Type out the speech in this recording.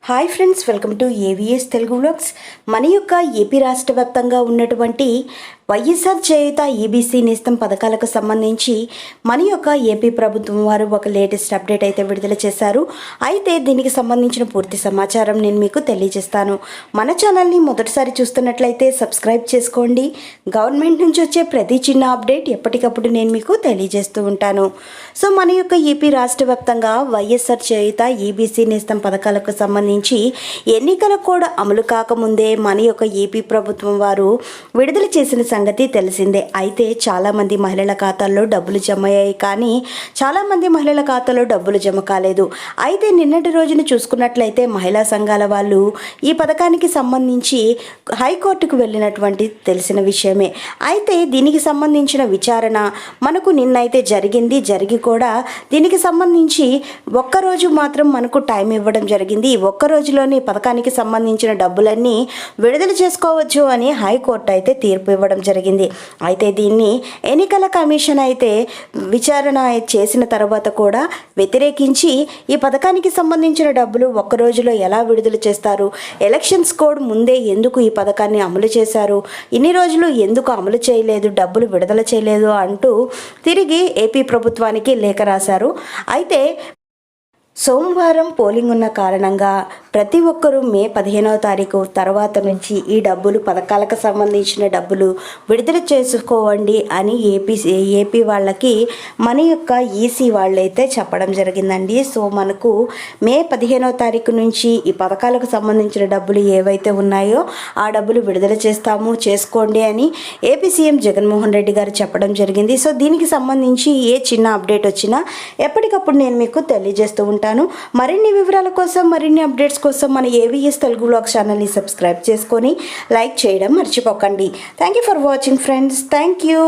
Hi friends, welcome to AVS Telugu vlogs. మన యొక్క AP రాష్ట్ర వ్యాప్తంగా ఉన్నటువంటి వైఎస్ఆర్ చేయూత ఈబీసీ నేస్తం పథకాలకు సంబంధించి మన యొక్క ఏపీ ప్రభుత్వం వారు ఒక లేటెస్ట్ అప్డేట్ అయితే విడుదల చేశారు. అయితే దీనికి సంబంధించిన పూర్తి సమాచారం నేను మీకు తెలియజేస్తాను. మన ఛానల్ని మొదటిసారి చూస్తున్నట్లయితే సబ్స్క్రైబ్ చేసుకోండి. గవర్నమెంట్ నుంచి వచ్చే ప్రతి చిన్న అప్డేట్ ఎప్పటికప్పుడు నేను మీకు తెలియజేస్తూ ఉంటాను. సో మన యొక్క ఏపీ రాష్ట్ర వ్యాప్తంగా వైఎస్ఆర్ చేయూత ఈబీసీ నేస్తం పథకాలకు సంబంధించి ఎన్నికల కోడ్ అమలు కాకముందే మన యొక్క ఏపీ ప్రభుత్వం వారు విడుదల చేసిన సంగతి తెలిసిందే. అయితే చాలామంది మహిళల ఖాతాల్లో డబ్బులు జమ అయ్యాయి, కానీ చాలామంది మహిళల ఖాతాలో డబ్బులు జమ కాలేదు. అయితే నిన్నటి రోజున చూసుకున్నట్లయితే మహిళా సంఘాల వాళ్ళు ఈ పథకానికి సంబంధించి హైకోర్టుకు వెళ్ళినటువంటి తెలిసిన విషయమే. అయితే దీనికి సంబంధించిన విచారణ మనకు నిన్నైతే జరిగి కూడా దీనికి సంబంధించి ఒక్కరోజు మాత్రం మనకు టైం ఇవ్వడం జరిగింది. ఒక్క రోజులోని పథకానికి సంబంధించిన డబ్బులన్నీ విడుదల చేసుకోవచ్చు అని హైకోర్టు అయితే తీర్పు ఇవ్వడం జరిగింది. అయితే దీన్ని ఎన్నికల కమిషన్ అయితే విచారణ చేసిన తర్వాత కూడా వ్యతిరేకించి ఈ పథకానికి సంబంధించిన డబ్బులు ఒక్క రోజులో ఎలా విడుదల చేస్తారు, ఎలక్షన్స్ కోడ్ ముందే ఎందుకు ఈ పథకాన్ని అమలు చేశారు, ఇన్ని రోజులు ఎందుకు అమలు చేయలేదు, డబ్బులు విడుదల చేయలేదు అంటూ తిరిగి ఏపీ ప్రభుత్వానికి లేఖ రాశారు. అయితే సోమవారం పోలింగ్ ఉన్న కారణంగా ప్రతి ఒక్కరూ మే 15వ తారీఖు తర్వాత నుంచి ఈ డబ్బులు పథకాలకు సంబంధించిన డబ్బులు విడుదల చేసుకోండి అని ఏపీ వాళ్ళకి మన యొక్క ఈసీ వాళ్ళైతే చెప్పడం జరిగిందండి. సో మనకు మే 15వ తారీఖు నుంచి ఈ పథకాలకు సంబంధించిన డబ్బులు ఏవైతే ఉన్నాయో ఆ డబ్బులు విడుదల చేసుకోండి అని ఏపీ సీఎం జగన్మోహన్ రెడ్డి గారు చెప్పడం జరిగింది. సో దీనికి సంబంధించి ఏ చిన్న అప్డేట్ వచ్చినా ఎప్పటికప్పుడు నేను మీకు తెలియజేస్తూ ఉంటాను. మరిన్ని వివరాల కోసం, మరిన్ని అప్డేట్స్ కోసం మన ఏవిఎస్ తెలుగు వ్లాగ్స్ ఛానల్ని సబ్స్క్రైబ్ చేసుకొని లైక్ చేయడం మర్చిపోకండి. Thank you for watching friends. Thank you.